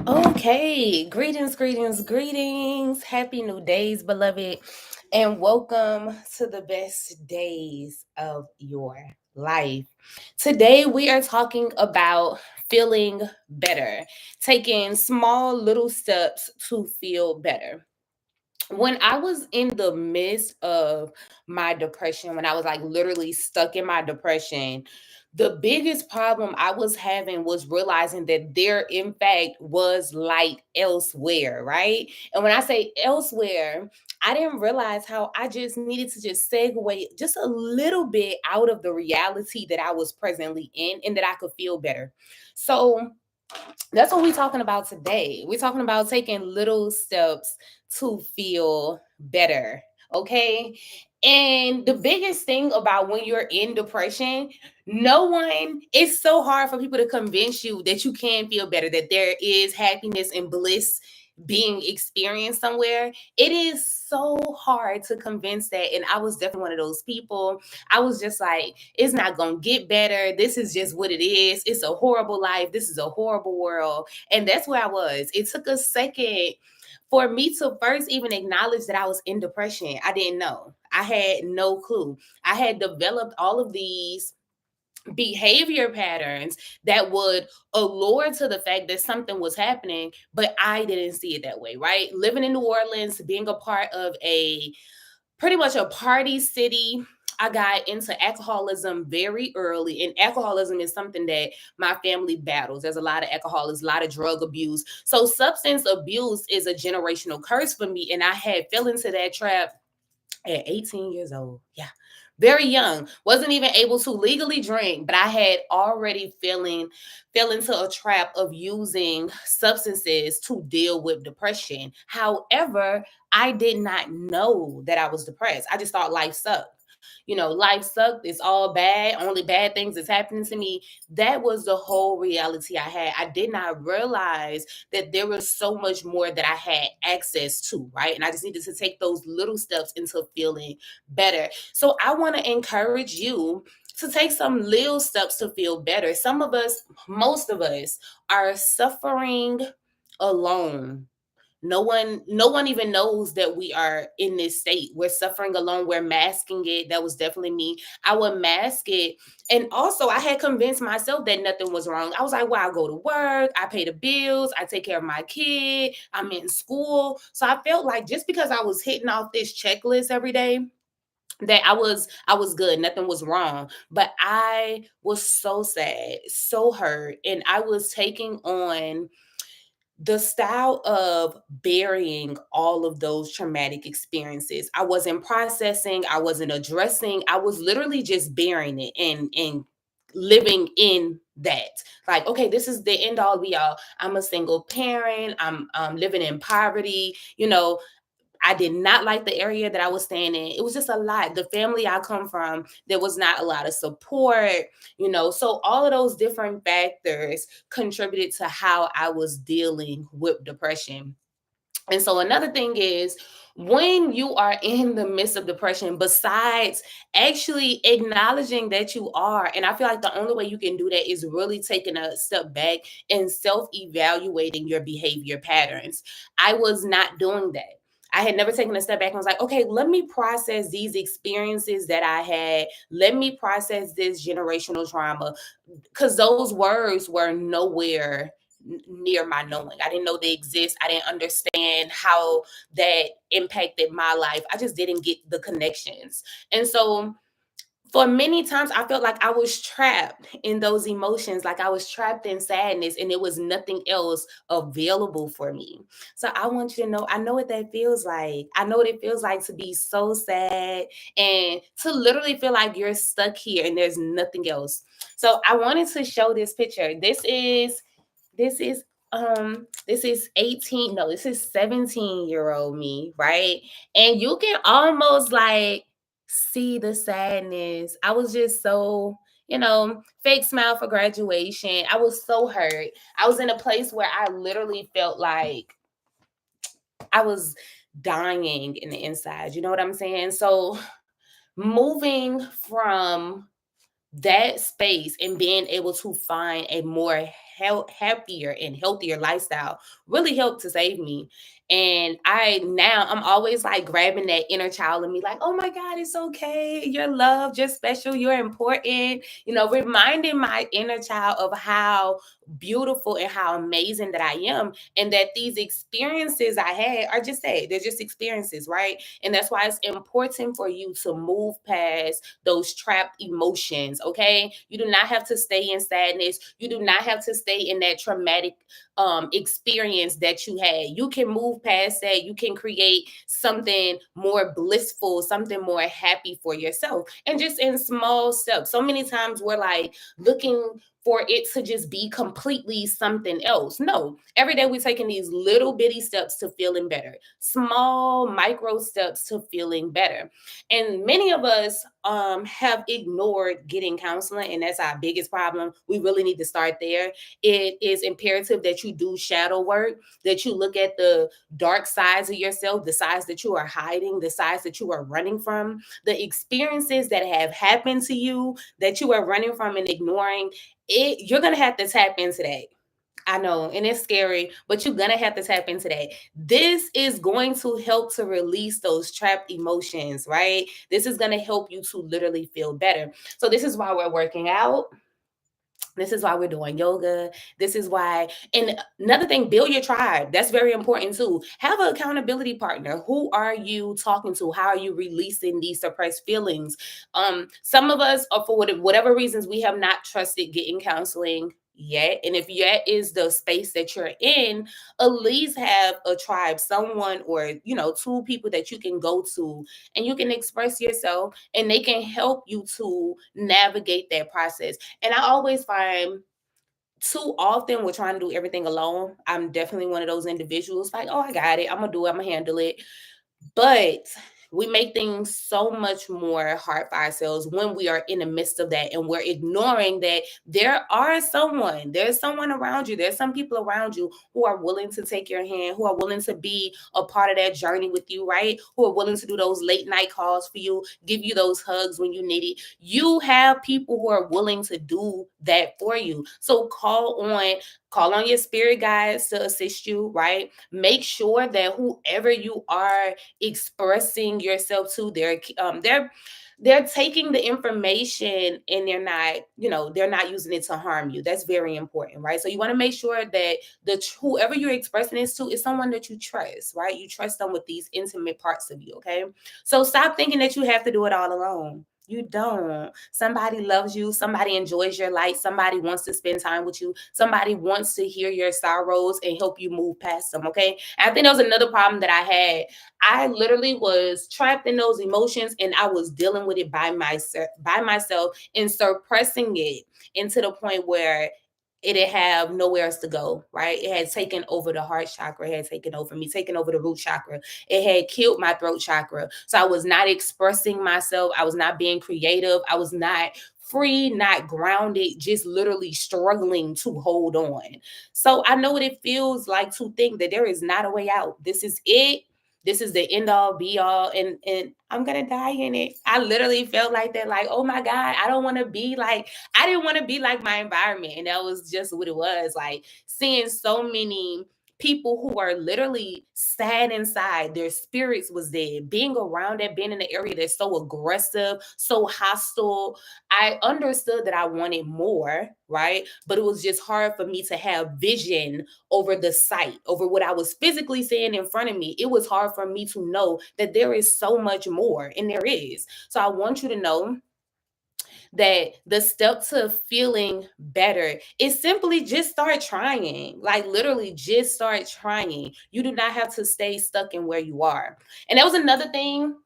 Okay, greetings, greetings, greetings. Happy new days, beloved, and welcome to the best days of your life. Today, we are talking about feeling better, taking small little steps to feel better. When I was in the midst of my depression, when I was like literally stuck in my depression, the biggest problem I was having was realizing that there, in fact, was light elsewhere, right? And when I say elsewhere, I didn't realize how I just needed to just segue just a little bit out of the reality that I was presently in and that I could feel better. So, that's what we're talking about today. We're talking about taking little steps to feel better. Okay. And the biggest thing about when you're in depression, it's so hard for people to convince you that you can feel better, that there is happiness and bliss being experienced somewhere. It is so hard to convince that. And I was definitely one of those people. I was just like, it's not going to get better. This is just what it is. It's a horrible life. This is a horrible world. And that's where I was. It took a second for me to first even acknowledge that I was in depression. I didn't know. I had no clue. I had developed all of these behavior patterns that would allure to the fact that something was happening, but I didn't see it that way, right? Living in New Orleans, being a part of a pretty much a party city. I got into alcoholism very early, and alcoholism is something that my family battles. There's a lot of alcoholics, a lot of drug abuse. So, substance abuse is a generational curse for me, and I had fell into that trap at 18 years old. Yeah. Very young. Wasn't even able to legally drink, but I had already fell into a trap of using substances to deal with depression. However, I did not know that I was depressed. I just thought life sucked. Life sucked. It's all bad. Only bad things is happening to me. That was the whole reality I had. I did not realize that there was so much more that I had access to, right? And I just needed to take those little steps into feeling better. So I want to encourage you to take some little steps to feel better. Some of us, most of us, are suffering alone. No one even knows that we are in this state. We're suffering alone. We're masking it. That was definitely me. I would mask it. And also I had convinced myself that nothing was wrong. I was like, well, I go to work, I pay the bills, I take care of my kid, I'm in school. So I felt like just because I was hitting off this checklist every day, that I was good, nothing was wrong. But I was so sad, so hurt, and I was taking on the style of burying all of those traumatic experiences. I wasn't processing, I wasn't addressing, I was literally just burying it and living in that. Like, okay, this is the end all be all. I'm a single parent, I'm living in poverty, I did not like the area that I was staying in. It was just a lot. The family I come from, there was not a lot of support. So all of those different factors contributed to how I was dealing with depression. And so another thing is, when you are in the midst of depression, besides actually acknowledging that you are, and I feel like the only way you can do that is really taking a step back and self evaluating your behavior patterns. I was not doing that. I had never taken a step back and was like, okay, let me process these experiences that I had. Let me process this generational trauma, because those words were nowhere near my knowing. I didn't know they exist. I didn't understand how that impacted my life. I just didn't get the connections. And so for many times I felt like I was trapped in those emotions, like I was trapped in sadness and there was nothing else available for me. So I want you to know, I know what that feels like. I know what it feels like to be so sad and to literally feel like you're stuck here and there's nothing else. So I wanted to show this picture. This is 18, no, this is 17-year-old me, right? And you can almost like see the sadness. I was just so, fake smile for graduation. I was so hurt. I was in a place where I literally felt like I was dying in the inside. You know what I'm saying? So moving from that space and being able to find a more happier and healthier lifestyle really helped to save me. And I'm always like grabbing that inner child in me, like, oh my God, it's okay. You're loved, you're special, you're important. Reminding my inner child of how beautiful and how amazing that I am, and that these experiences I had are just that, they're just experiences, right? And that's why it's important for you to move past those trapped emotions, okay? You do not have to stay in sadness. You do not have to stay in that traumatic experience that you had. You can move past that. You can create something more blissful, something more happy for yourself, and just in small steps. So many times we're like looking for it to just be completely something else. No, every day we're taking these little bitty steps to feeling better, small micro steps to feeling better. And many of us have ignored getting counseling, and that's our biggest problem. We really need to start there. It is imperative that you do shadow work, that you look at the dark sides of yourself, the sides that you are hiding, the sides that you are running from, the experiences that have happened to you that you are running from and ignoring. You're going to have to tap into that. I know, and it's scary, but you're gonna have to tap into that. This is going to help to release those trapped emotions, right? This is gonna help you to literally feel better. So this is why we're working out. This is why we're doing yoga. This is why, and another thing, build your tribe. That's very important too. Have an accountability partner. Who are you talking to? How are you releasing these suppressed feelings? Some of us, or for whatever reasons, we have not trusted getting counseling yet. And if yet is the space that you're in, at least have a tribe, someone, or two people that you can go to and you can express yourself, and they can help you to navigate that process. And I always find too often we're trying to do everything alone. I'm definitely one of those individuals like, oh, I got it. I'm going to do it. I'm going to handle it. But we make things so much more hard for ourselves when we are in the midst of that, and we're ignoring that there's someone around you. There's some people around you who are willing to take your hand, who are willing to be a part of that journey with you, right? Who are willing to do those late night calls for you, give you those hugs when you need it. You have people who are willing to do that for you. So call on your spirit guides to assist you, right? Make sure that whoever you are expressing yourself to, they're taking the information and they're not using it to harm you. That's very important, right? So you want to make sure that whoever you're expressing this to is someone that you trust, right? You trust them with these intimate parts of you, okay? So stop thinking that you have to do it all alone. You don't. Somebody loves you. Somebody enjoys your light. Somebody wants to spend time with you. Somebody wants to hear your sorrows and help you move past them. Okay. And I think that was another problem that I had. I literally was trapped in those emotions, and I was dealing with it by myself and suppressing it into the point where it didn't have nowhere else to go, right? It had taken over the heart chakra, it had taken over me, taken over the root chakra. It had killed my throat chakra. So I was not expressing myself. I was not being creative. I was not free, not grounded, just literally struggling to hold on. So I know what it feels like to think that there is not a way out. This is it. This is the end all be all, and I'm gonna die in it. I literally felt like that, like, oh my God, I don't want to be like, I didn't want to be like my environment. And that was just what it was. Like seeing so many people who are literally sad inside, their spirits was dead, being around that, being in an area that's so aggressive, so hostile. I understood that I wanted more, right? But it was just hard for me to have vision over the sight, over what I was physically seeing in front of me. It was hard for me to know that there is so much more, and there is. So I want you to know that the step to feeling better is simply just start trying. Like literally just start trying. You do not have to stay stuck in where you are. And that was another thing.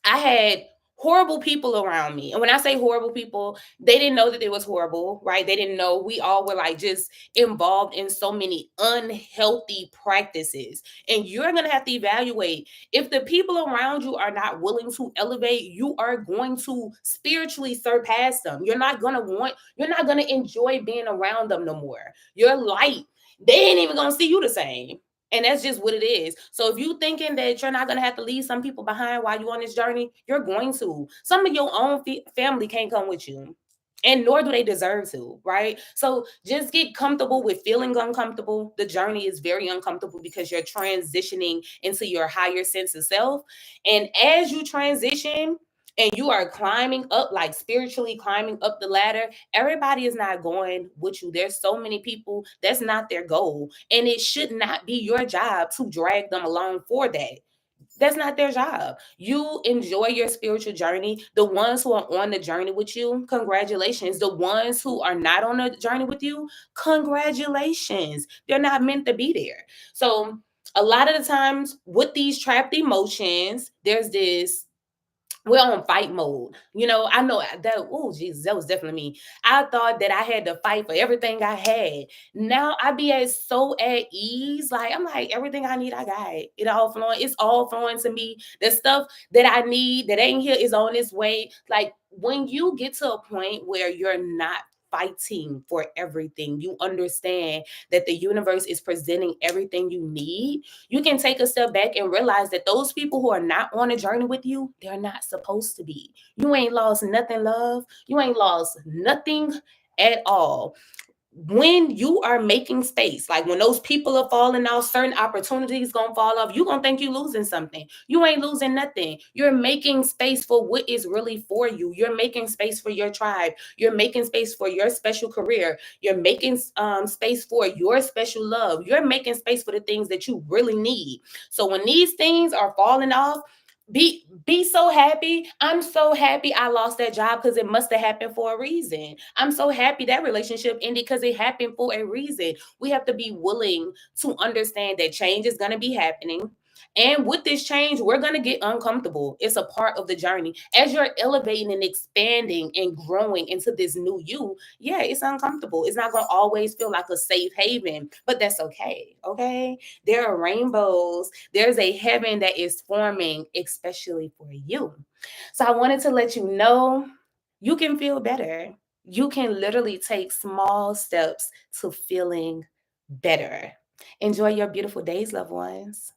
I had horrible people around me. And when I say horrible people, they didn't know that it was horrible, right? They didn't know. We all were like just involved in so many unhealthy practices. And you're going to have to evaluate if the people around you are not willing to elevate, you are going to spiritually surpass them. You're not going to enjoy being around them no more. Your light, they ain't even going to see you the same. And that's just what it is. So if you thinking that you're not going to have to leave some people behind while you're on this journey, you're going to. Some of your own family can't come with you. And nor do they deserve to, right? So just get comfortable with feeling uncomfortable. The journey is very uncomfortable because you're transitioning into your higher sense of self. And as you transition, and you are climbing up, like spiritually climbing up the ladder, everybody is not going with you. There's so many people, that's not their goal. And it should not be your job to drag them along for that. That's not their job. You enjoy your spiritual journey. The ones who are on the journey with you, congratulations. The ones who are not on the journey with you, congratulations. They're not meant to be there. So, a lot of the times with these trapped emotions, there's this, we're on fight mode. I know that, oh, Jesus, that was definitely me. I thought that I had to fight for everything I had. Now I be so at ease. Like, I'm like, everything I need, I got it. It's all flowing to me. The stuff that I need that ain't here is on its way. Like, when you get to a point where you're not fighting for everything, you understand that the universe is presenting everything you need, you can take a step back and realize that those people who are not on a journey with you, they're not supposed to be. You ain't lost nothing, love. You ain't lost nothing at all. When you are making space, like when those people are falling off, certain opportunities gonna fall off, you gonna think you losing something. You ain't losing nothing. You're making space for what is really for you. You're making space for your tribe. You're making space for your special career. You're making space for your special love. You're making space for the things that you really need. So when these things are falling off, be so happy. I'm so happy I lost that job because it must have happened for a reason. I'm so happy that relationship ended because it happened for a reason. We have to be willing to understand that change is going to be happening. And with this change, we're going to get uncomfortable. It's a part of the journey. As you're elevating and expanding and growing into this new you, yeah, it's uncomfortable. It's not going to always feel like a safe haven, but that's okay. Okay. There are rainbows. There's a heaven that is forming, especially for you. So I wanted to let you know you can feel better. You can literally take small steps to feeling better. Enjoy your beautiful days, loved ones.